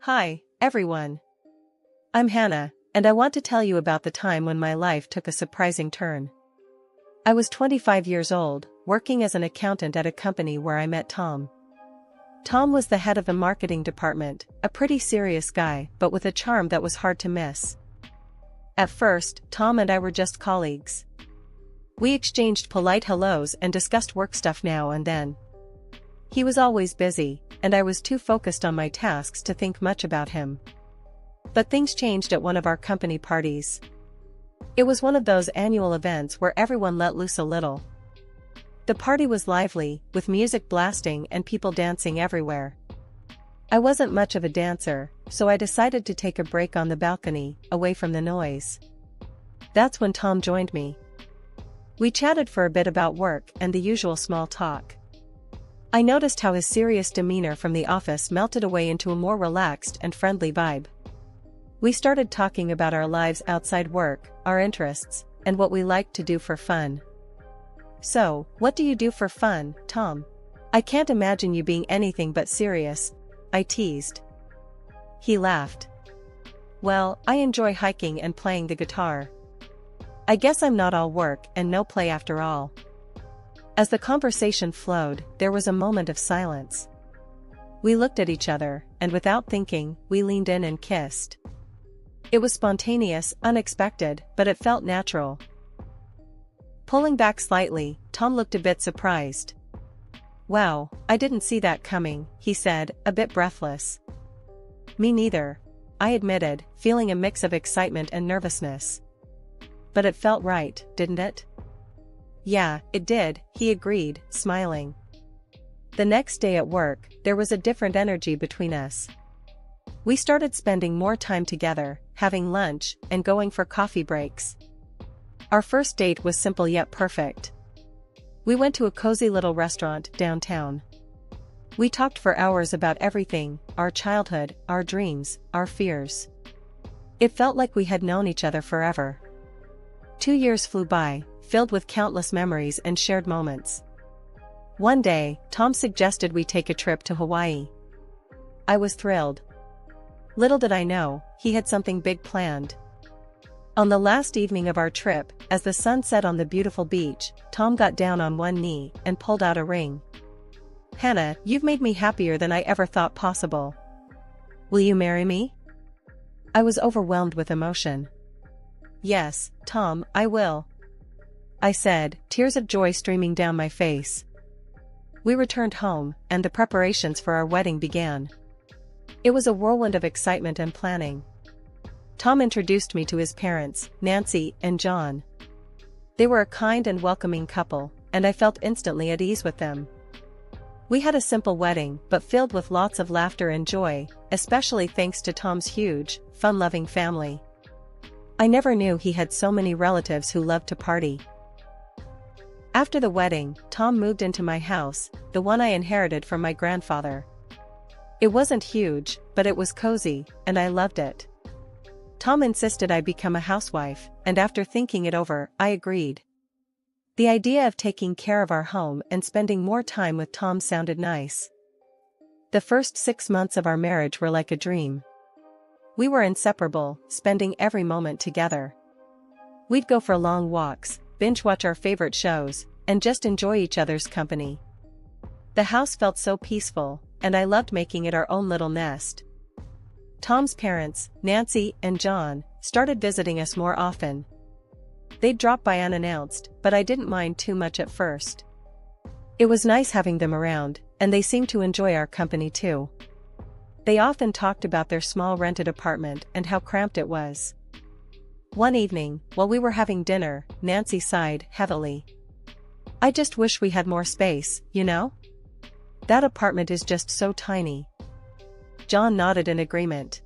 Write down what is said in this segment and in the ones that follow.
Hi, everyone. I'm Hannah, and I want to tell you about the time when my life took a surprising turn. I was 25 years old, working as an accountant at a company where I met Tom. Tom was the head of the marketing department, a pretty serious guy, but with a charm that was hard to miss. At first, Tom and I were just colleagues. We exchanged polite hellos and discussed work stuff now and then. He was always busy, and I was too focused on my tasks to think much about him. But things changed at one of our company parties. It was one of those annual events where everyone let loose a little. The party was lively, with music blasting and people dancing everywhere. I wasn't much of a dancer, so I decided to take a break on the balcony, away from the noise. That's when Tom joined me. We chatted for a bit about work and the usual small talk. I noticed how his serious demeanor from the office melted away into a more relaxed and friendly vibe. We started talking about our lives outside work, our interests, and what we liked to do for fun. "So, what do you do for fun, Tom? I can't imagine you being anything but serious," I teased. He laughed. "Well, I enjoy hiking and playing the guitar. I guess I'm not all work and no play after all." As the conversation flowed, there was a moment of silence. We looked at each other, and without thinking, we leaned in and kissed. It was spontaneous, unexpected, but it felt natural. Pulling back slightly, Tom looked a bit surprised. "Wow, I didn't see that coming," he said, a bit breathless. "Me neither," I admitted, feeling a mix of excitement and nervousness. "But it felt right, didn't it?" "Yeah, it did," he agreed, smiling. The next day at work, there was a different energy between us. We started spending more time together, having lunch, and going for coffee breaks. Our first date was simple yet perfect. We went to a cozy little restaurant downtown. We talked for hours about everything, our childhood, our dreams, our fears. It felt like we had known each other forever. 2 years flew by, filled with countless memories and shared moments. One day, Tom suggested we take a trip to Hawaii. I was thrilled. Little did I know, he had something big planned. On the last evening of our trip, as the sun set on the beautiful beach, Tom got down on one knee and pulled out a ring. "Hannah, you've made me happier than I ever thought possible. Will you marry me?" I was overwhelmed with emotion. "Yes, Tom, I will," I said, tears of joy streaming down my face. We returned home, and the preparations for our wedding began. It was a whirlwind of excitement and planning. Tom introduced me to his parents, Nancy and John. They were a kind and welcoming couple, and I felt instantly at ease with them. We had a simple wedding, but filled with lots of laughter and joy, especially thanks to Tom's huge, fun-loving family. I never knew he had so many relatives who loved to party. After the wedding, Tom moved into my house, the one I inherited from my grandfather. It wasn't huge, but it was cozy, and I loved it. Tom insisted I become a housewife, and after thinking it over, I agreed. The idea of taking care of our home and spending more time with Tom sounded nice. The first 6 months of our marriage were like a dream. We were inseparable, spending every moment together. We'd go for long walks, binge-watch our favorite shows, and just enjoy each other's company. The house felt so peaceful, and I loved making it our own little nest. Tom's parents, Nancy and John, started visiting us more often. They'd drop by unannounced, but I didn't mind too much at first. It was nice having them around, and they seemed to enjoy our company too. They often talked about their small rented apartment and how cramped it was. One evening, while we were having dinner, Nancy sighed heavily. "I just wish we had more space, you know? That apartment is just so tiny." John nodded in agreement.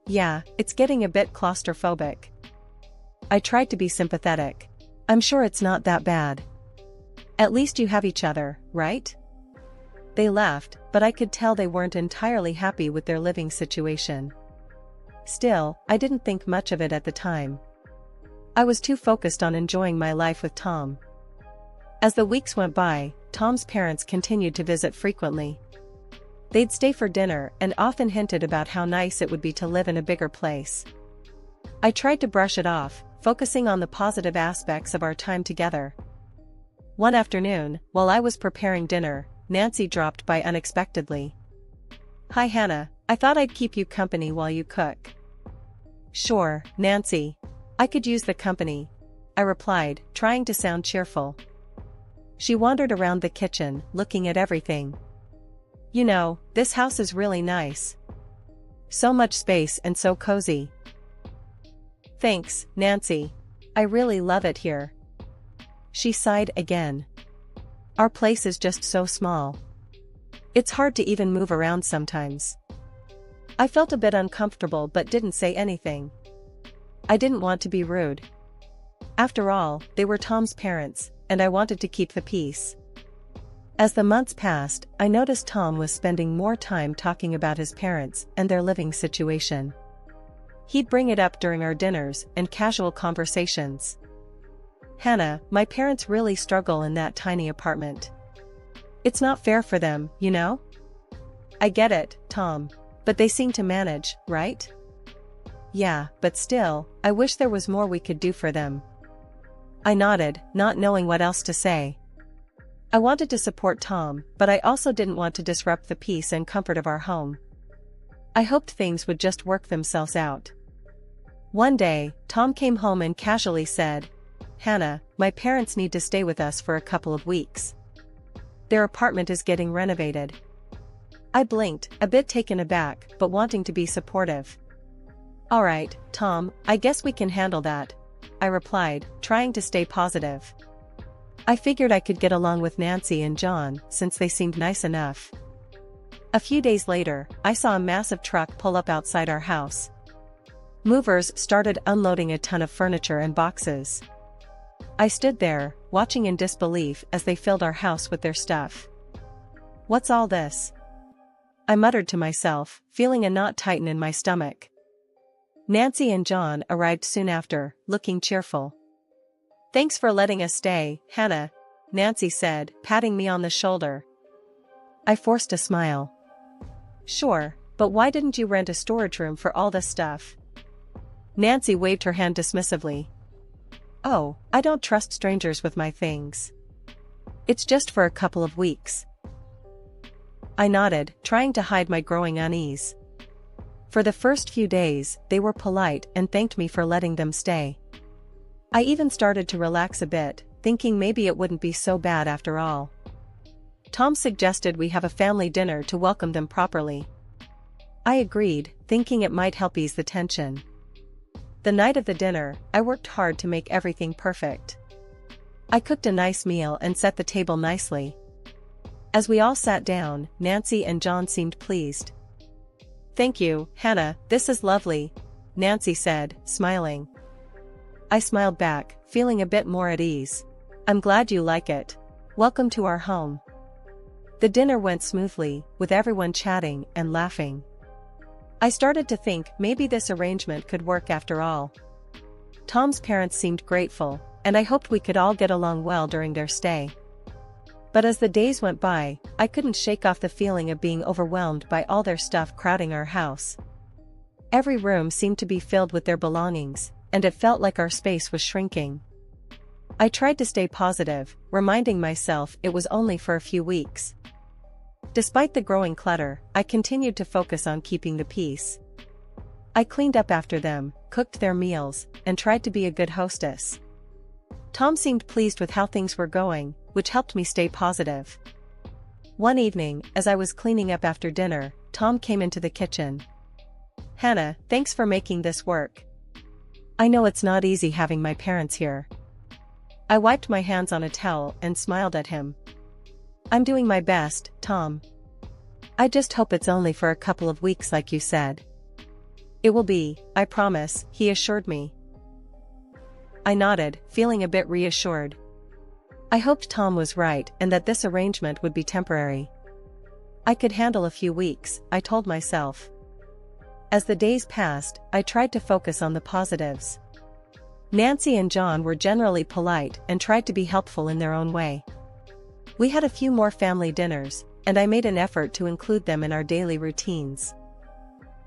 "Yeah, it's getting a bit claustrophobic." I tried to be sympathetic. "I'm sure it's not that bad. At least you have each other, right?" They laughed, but I could tell they weren't entirely happy with their living situation. Still, I didn't think much of it at the time. I was too focused on enjoying my life with Tom. As the weeks went by, Tom's parents continued to visit frequently. They'd stay for dinner and often hinted about how nice it would be to live in a bigger place. I tried to brush it off, focusing on the positive aspects of our time together. One afternoon, while I was preparing dinner, Nancy dropped by unexpectedly. "Hi Hannah, I thought I'd keep you company while you cook." "Sure, Nancy. I could use the company," I replied, trying to sound cheerful. She wandered around the kitchen, looking at everything. "You know, this house is really nice. So much space and so cozy." "Thanks, Nancy. I really love it here." She sighed again. "Our place is just so small. It's hard to even move around sometimes." I felt a bit uncomfortable but didn't say anything. I didn't want to be rude. After all, they were Tom's parents, and I wanted to keep the peace. As the months passed, I noticed Tom was spending more time talking about his parents and their living situation. He'd bring it up during our dinners and casual conversations. "Hannah, my parents really struggle in that tiny apartment. It's not fair for them, you know?" "I get it, Tom. But they seem to manage, right?" "Yeah, but still, I wish there was more we could do for them." I nodded, not knowing what else to say. I wanted to support Tom, but I also didn't want to disrupt the peace and comfort of our home. I hoped things would just work themselves out. One day, Tom came home and casually said, "Hannah, my parents need to stay with us for a couple of weeks. Their apartment is getting renovated." I blinked, a bit taken aback, but wanting to be supportive. "All right, Tom, I guess we can handle that," I replied, trying to stay positive. I figured I could get along with Nancy and John, since they seemed nice enough. A few days later, I saw a massive truck pull up outside our house. Movers started unloading a ton of furniture and boxes. I stood there, watching in disbelief as they filled our house with their stuff. "What's all this?" I muttered to myself, feeling a knot tighten in my stomach. Nancy and John arrived soon after, looking cheerful. "Thanks for letting us stay, Hannah," Nancy said, patting me on the shoulder. I forced a smile. "Sure, but why didn't you rent a storage room for all this stuff?" Nancy waved her hand dismissively. "Oh, I don't trust strangers with my things. It's just for a couple of weeks." I nodded, trying to hide my growing unease. For the first few days, they were polite and thanked me for letting them stay. I even started to relax a bit, thinking maybe it wouldn't be so bad after all. Tom suggested we have a family dinner to welcome them properly. I agreed, thinking it might help ease the tension. The night of the dinner, I worked hard to make everything perfect. I cooked a nice meal and set the table nicely. As we all sat down, Nancy and John seemed pleased. "Thank you, Hannah, this is lovely," Nancy said, smiling. I smiled back, feeling a bit more at ease. "I'm glad you like it. Welcome to our home." The dinner went smoothly, with everyone chatting and laughing. I started to think maybe this arrangement could work after all. Tom's parents seemed grateful, and I hoped we could all get along well during their stay. But as the days went by, I couldn't shake off the feeling of being overwhelmed by all their stuff crowding our house. Every room seemed to be filled with their belongings, and it felt like our space was shrinking. I tried to stay positive, reminding myself it was only for a few weeks. Despite the growing clutter, I continued to focus on keeping the peace. I cleaned up after them, cooked their meals, and tried to be a good hostess. Tom seemed pleased with how things were going, which helped me stay positive. One evening, as I was cleaning up after dinner, Tom came into the kitchen. "Hannah, thanks for making this work. I know it's not easy having my parents here." I wiped my hands on a towel and smiled at him. "I'm doing my best, Tom. I just hope it's only for a couple of weeks like you said." "It will be, I promise," he assured me. I nodded, feeling a bit reassured. I hoped Tom was right and that this arrangement would be temporary. I could handle a few weeks, I told myself. As the days passed, I tried to focus on the positives. Nancy and John were generally polite and tried to be helpful in their own way. We had a few more family dinners, and I made an effort to include them in our daily routines.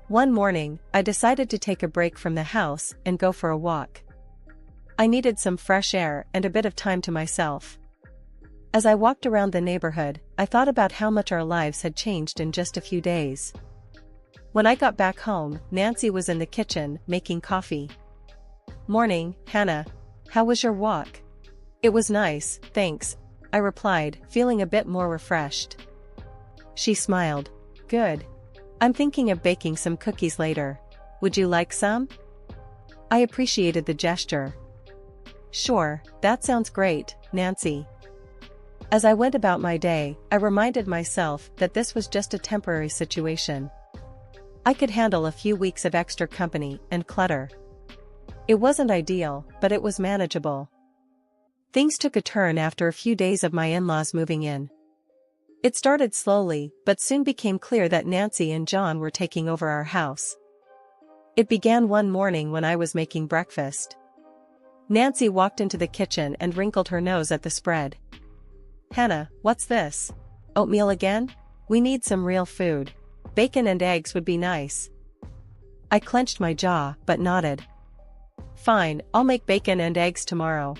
One morning, I decided to take a break from the house and go for a walk. I needed some fresh air and a bit of time to myself. As I walked around the neighborhood, I thought about how much our lives had changed in just a few days. When I got back home, Nancy was in the kitchen, making coffee. "Morning, Hannah. How was your walk?" "It was nice, thanks," I replied, feeling a bit more refreshed. She smiled. "Good. I'm thinking of baking some cookies later. Would you like some?" I appreciated the gesture. "Sure, that sounds great, Nancy." As I went about my day, I reminded myself that this was just a temporary situation. I could handle a few weeks of extra company and clutter. It wasn't ideal, but it was manageable. Things took a turn after a few days of my in-laws moving in. It started slowly, but soon became clear that Nancy and John were taking over our house. It began one morning when I was making breakfast. Nancy walked into the kitchen and wrinkled her nose at the spread. "Hannah, what's this? Oatmeal again? We need some real food. Bacon and eggs would be nice." I clenched my jaw, but nodded. "Fine, I'll make bacon and eggs tomorrow."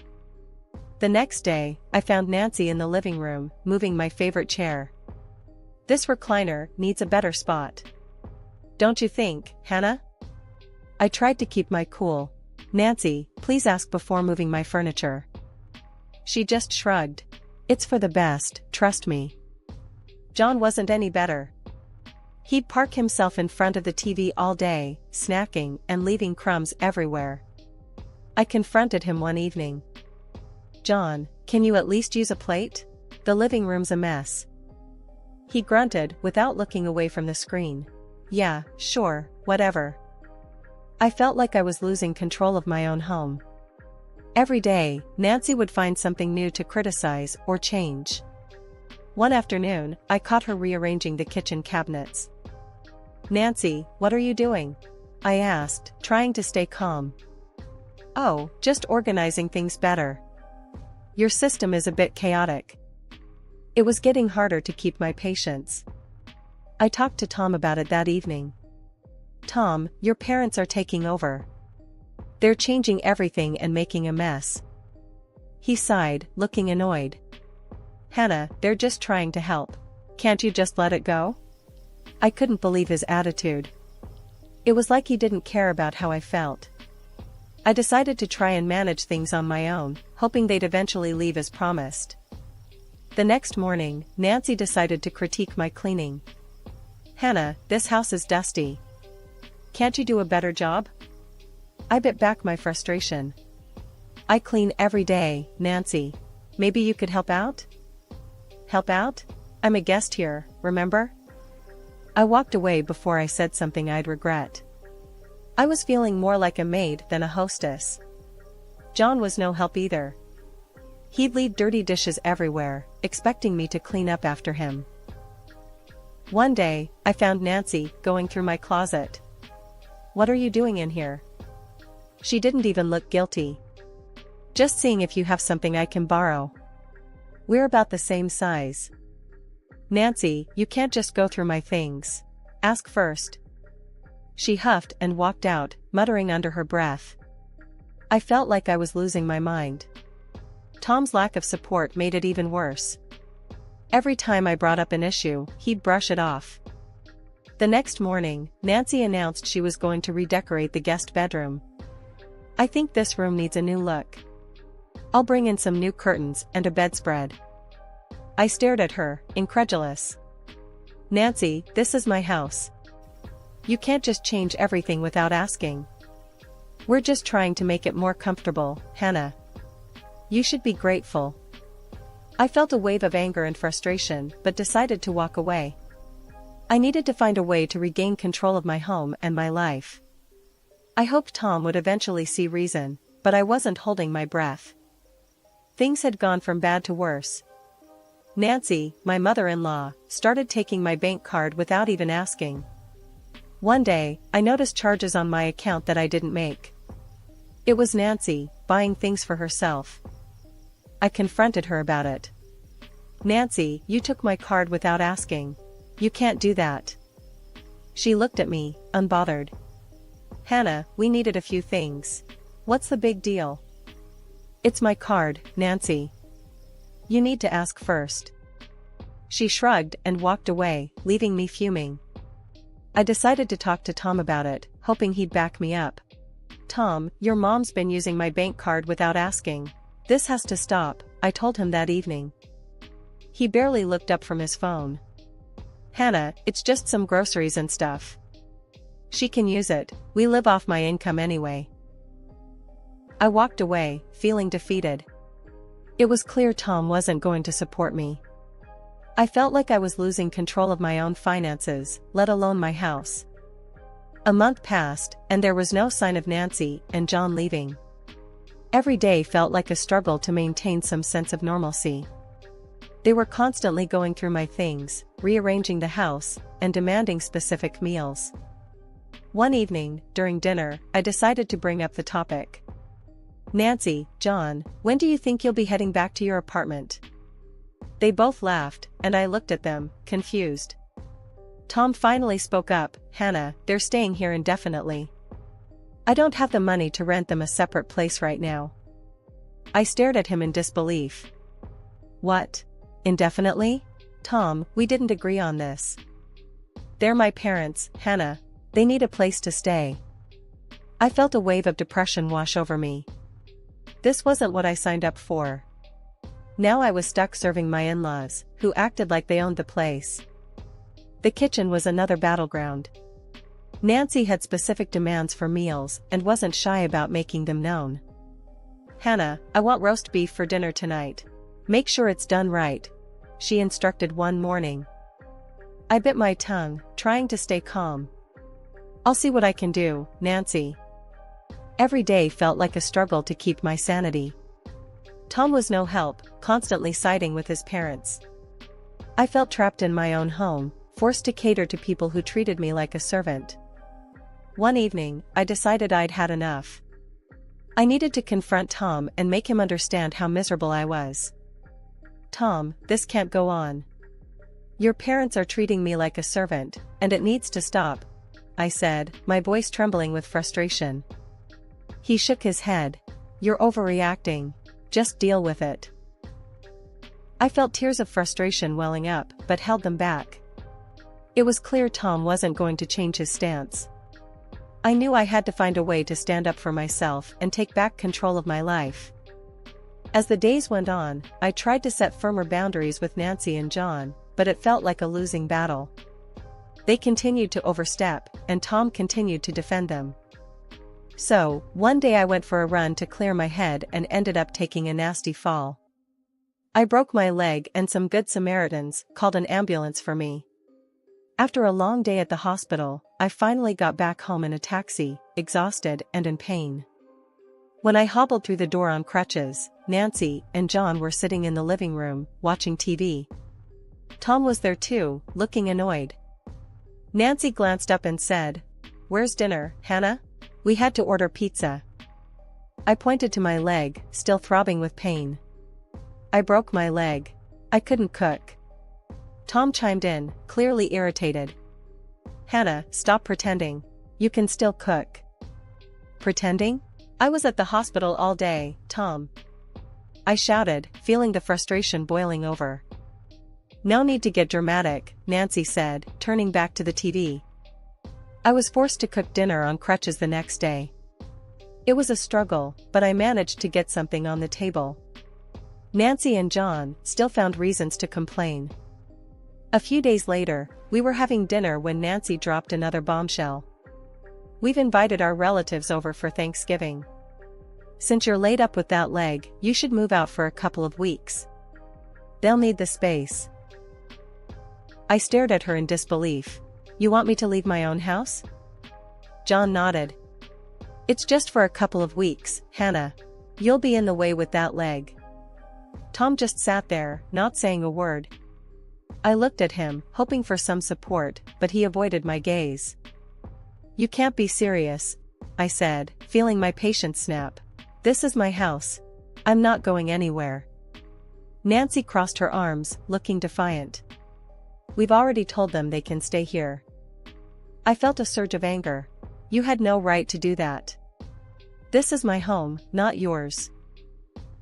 The next day, I found Nancy in the living room, moving my favorite chair. "This recliner needs a better spot. Don't you think, Hannah?" I tried to keep my cool. "Nancy, please ask before moving my furniture." She just shrugged. "It's for the best, trust me." John wasn't any better. He'd park himself in front of the TV all day, snacking and leaving crumbs everywhere. I confronted him one evening. "John, can you at least use a plate? The living room's a mess." He grunted without looking away from the screen. "Yeah, sure, whatever." I felt like I was losing control of my own home. Every day, Nancy would find something new to criticize or change. One afternoon, I caught her rearranging the kitchen cabinets. "Nancy, what are you doing?" I asked, trying to stay calm. "Oh, just organizing things better. Your system is a bit chaotic." It was getting harder to keep my patience. I talked to Tom about it that evening. "Tom, your parents are taking over. They're changing everything and making a mess." He sighed, looking annoyed. "Hannah, they're just trying to help. Can't you just let it go?" I couldn't believe his attitude. It was like he didn't care about how I felt. I decided to try and manage things on my own, hoping they'd eventually leave as promised. The next morning, Nancy decided to critique my cleaning. "Hannah, this house is dusty. Can't you do a better job?" I bit back my frustration. "I clean every day, Nancy. Maybe you could help out?" "Help out? I'm a guest here, remember?" I walked away before I said something I'd regret. I was feeling more like a maid than a hostess. John was no help either. He'd leave dirty dishes everywhere, expecting me to clean up after him. One day, I found Nancy going through my closet. "What are you doing in here?" She didn't even look guilty. "Just seeing if you have something I can borrow. We're about the same size." "Nancy, you can't just go through my things. Ask first." She huffed and walked out, muttering under her breath. I felt like I was losing my mind. Tom's lack of support made it even worse. Every time I brought up an issue, he'd brush it off. The next morning, Nancy announced she was going to redecorate the guest bedroom. "I think this room needs a new look. I'll bring in some new curtains and a bedspread." I stared at her, incredulous. "Nancy, this is my house. You can't just change everything without asking. We're just trying to make it more comfortable, Hannah. You should be grateful." I felt a wave of anger and frustration, but decided to walk away. I needed to find a way to regain control of my home and my life. I hoped Tom would eventually see reason, but I wasn't holding my breath. Things had gone from bad to worse. Nancy, my mother-in-law, started taking my bank card without even asking. One day, I noticed charges on my account that I didn't make. It was Nancy, buying things for herself. I confronted her about it. Nancy, you took my card without asking. You can't do that. She looked at me, unbothered. Hannah, we needed a few things. What's the big deal? It's my card, Nancy. You need to ask first. She shrugged and walked away, leaving me fuming. I decided to talk to Tom about it, hoping he'd back me up. Tom, your mom's been using my bank card without asking. This has to stop, I told him that evening. He barely looked up from his phone. Hannah, it's just some groceries and stuff. She can use it, we live off my income anyway. I walked away, feeling defeated. It was clear Tom wasn't going to support me. I felt like I was losing control of my own finances, let alone my house. A month passed, and there was no sign of Nancy and John leaving. Every day felt like a struggle to maintain some sense of normalcy. They were constantly going through my things, rearranging the house, and demanding specific meals. One evening, during dinner, I decided to bring up the topic. Nancy, John, when do you think you'll be heading back to your apartment? They both laughed, and I looked at them, confused. Tom finally spoke up, Hannah, they're staying here indefinitely. I don't have the money to rent them a separate place right now. I stared at him in disbelief. What? Indefinitely? Tom, we didn't agree on this. They're my parents, Hannah. They need a place to stay. I felt a wave of depression wash over me. This wasn't what I signed up for. Now I was stuck serving my in-laws, who acted like they owned the place. The kitchen was another battleground. Nancy had specific demands for meals and wasn't shy about making them known. Hannah, I want roast beef for dinner tonight. Make sure it's done right, she instructed one morning. I bit my tongue, trying to stay calm. I'll see what I can do, Nancy. Every day felt like a struggle to keep my sanity. Tom was no help, constantly siding with his parents. I felt trapped in my own home, forced to cater to people who treated me like a servant. One evening, I decided I'd had enough. I needed to confront Tom and make him understand how miserable I was. Tom, this can't go on. Your parents are treating me like a servant, and it needs to stop, I said, my voice trembling with frustration. He shook his head. You're overreacting. Just deal with it. I felt tears of frustration welling up, but held them back. It was clear Tom wasn't going to change his stance. I knew I had to find a way to stand up for myself and take back control of my life. As the days went on, I tried to set firmer boundaries with Nancy and John, but it felt like a losing battle. They continued to overstep, and Tom continued to defend them. So, one day I went for a run to clear my head and ended up taking a nasty fall. I broke my leg and some good Samaritans called an ambulance for me. After a long day at the hospital, I finally got back home in a taxi, exhausted and in pain. When I hobbled through the door on crutches, Nancy and John were sitting in the living room, watching TV. Tom was there too, looking annoyed. Nancy glanced up and said, "Where's dinner, Hannah? We had to order pizza." I pointed to my leg, still throbbing with pain. I broke my leg. I couldn't cook. Tom chimed in, clearly irritated. Hannah, stop pretending. You can still cook. Pretending? I was at the hospital all day, Tom. I shouted, feeling the frustration boiling over. No need to get dramatic, Nancy said, turning back to the TV. I was forced to cook dinner on crutches the next day. It was a struggle, but I managed to get something on the table. Nancy and John still found reasons to complain. A few days later, we were having dinner when Nancy dropped another bombshell. We've invited our relatives over for Thanksgiving. Since you're laid up with that leg, you should move out for a couple of weeks. They'll need the space. I stared at her in disbelief. You want me to leave my own house? John nodded. It's just for a couple of weeks, Hannah. You'll be in the way with that leg. Tom just sat there, not saying a word. I looked at him, hoping for some support, but he avoided my gaze. You can't be serious, I said, feeling my patience snap. This is my house. I'm not going anywhere. Nancy crossed her arms, looking defiant. We've already told them they can stay here. I felt a surge of anger. You had no right to do that. This is my home, not yours.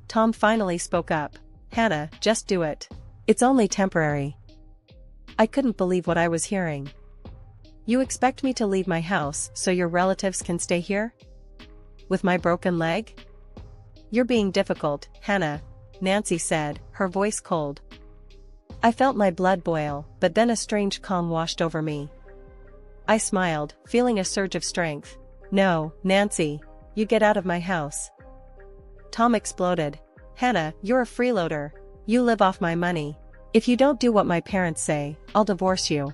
Tom finally spoke up. Hannah, just do it. It's only temporary. I couldn't believe what I was hearing. You expect me to leave my house so your relatives can stay here? With my broken leg? You're being difficult, Hannah, Nancy said, her voice cold. I felt my blood boil, but then a strange calm washed over me. I smiled, feeling a surge of strength. No, Nancy, you get out of my house. Tom exploded. Hannah, you're a freeloader. You live off my money. If you don't do what my parents say, I'll divorce you.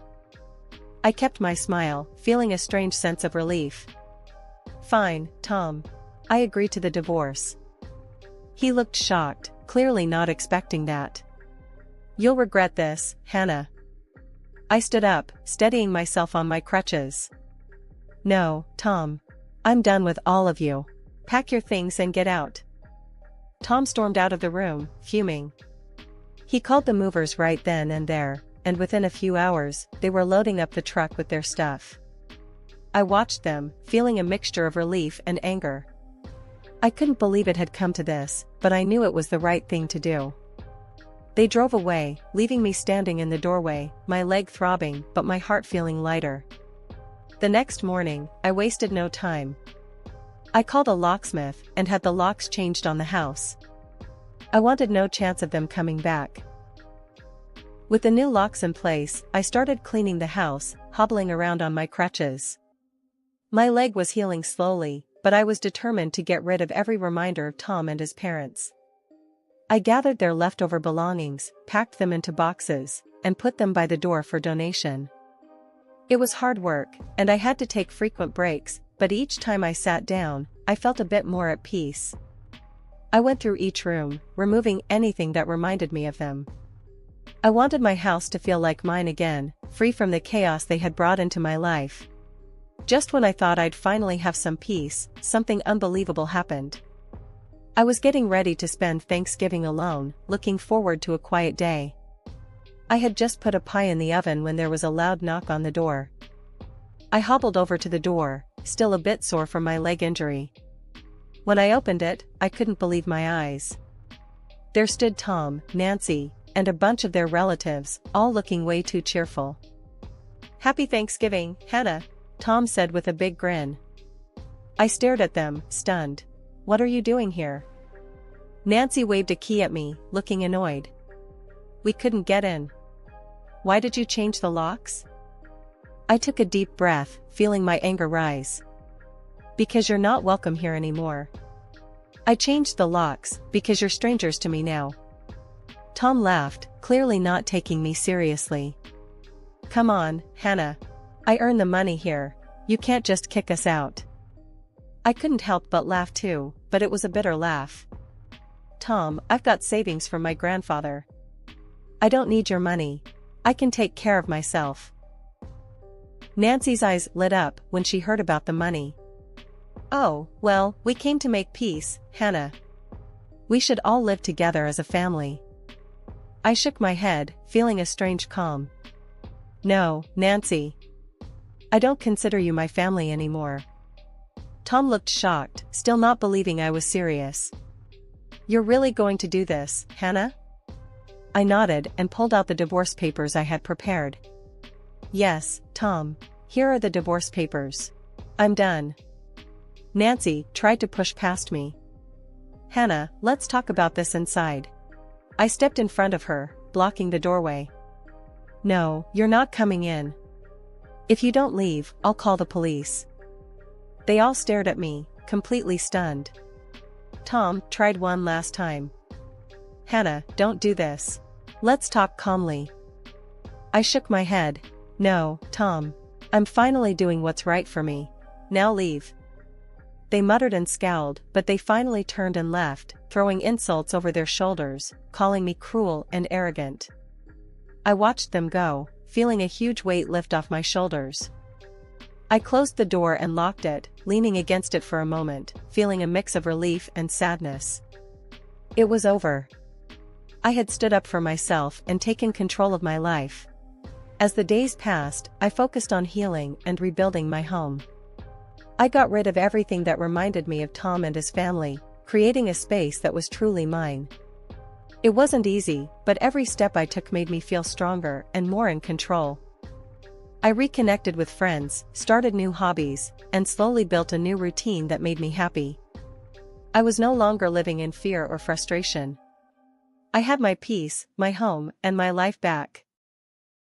I kept my smile, feeling a strange sense of relief. Fine, Tom. I agree to the divorce. He looked shocked, clearly not expecting that. You'll regret this, Hannah. I stood up, steadying myself on my crutches. No, Tom. I'm done with all of you. Pack your things and get out. Tom stormed out of the room, fuming. He called the movers right then and there, and within a few hours, they were loading up the truck with their stuff. I watched them, feeling a mixture of relief and anger. I couldn't believe it had come to this, but I knew it was the right thing to do. They drove away, leaving me standing in the doorway, my leg throbbing but my heart feeling lighter. The next morning, I wasted no time. I called a locksmith and had the locks changed on the house. I wanted no chance of them coming back. With the new locks in place, I started cleaning the house, hobbling around on my crutches. My leg was healing slowly, but I was determined to get rid of every reminder of Tom and his parents. I gathered their leftover belongings, packed them into boxes, and put them by the door for donation. It was hard work, and I had to take frequent breaks, but each time I sat down, I felt a bit more at peace. I went through each room, removing anything that reminded me of them. I wanted my house to feel like mine again, free from the chaos they had brought into my life. Just when I thought I'd finally have some peace, something unbelievable happened. I was getting ready to spend Thanksgiving alone, looking forward to a quiet day. I had just put a pie in the oven when there was a loud knock on the door. I hobbled over to the door, still a bit sore from my leg injury. When I opened it, I couldn't believe my eyes. There stood Tom, Nancy, and a bunch of their relatives, all looking way too cheerful. "Happy Thanksgiving, Hannah," Tom said with a big grin. I stared at them, stunned. "What are you doing here?" Nancy waved a key at me, looking annoyed. "We couldn't get in." "Why did you change the locks?" I took a deep breath, feeling my anger rise. "Because you're not welcome here anymore." "I changed the locks, because you're strangers to me now." Tom laughed, clearly not taking me seriously. "Come on, Hannah. I earn the money here. You can't just kick us out." I couldn't help but laugh too, but it was a bitter laugh. "Tom, I've got savings from my grandfather. I don't need your money. I can take care of myself." Nancy's eyes lit up when she heard about the money. "Oh, well, we came to make peace, Hannah. We should all live together as a family." I shook my head, feeling a strange calm. "No, Nancy. I don't consider you my family anymore." Tom looked shocked, still not believing I was serious. "You're really going to do this, Hannah?" I nodded and pulled out the divorce papers I had prepared. "Yes, Tom. Here are the divorce papers. I'm done." Nancy tried to push past me. "Hannah, let's talk about this inside." I stepped in front of her, blocking the doorway. "No, you're not coming in. If you don't leave, I'll call the police." They all stared at me, completely stunned. Tom tried one last time. "Hannah, don't do this. Let's talk calmly." I shook my head. "No, Tom. I'm finally doing what's right for me. Now leave." They muttered and scowled, but they finally turned and left, throwing insults over their shoulders, calling me cruel and arrogant. I watched them go, feeling a huge weight lift off my shoulders. I closed the door and locked it, leaning against it for a moment, feeling a mix of relief and sadness. It was over. I had stood up for myself and taken control of my life. As the days passed, I focused on healing and rebuilding my home. I got rid of everything that reminded me of Tom and his family, creating a space that was truly mine. It wasn't easy, but every step I took made me feel stronger and more in control. I reconnected with friends, started new hobbies, and slowly built a new routine that made me happy. I was no longer living in fear or frustration. I had my peace, my home, and my life back,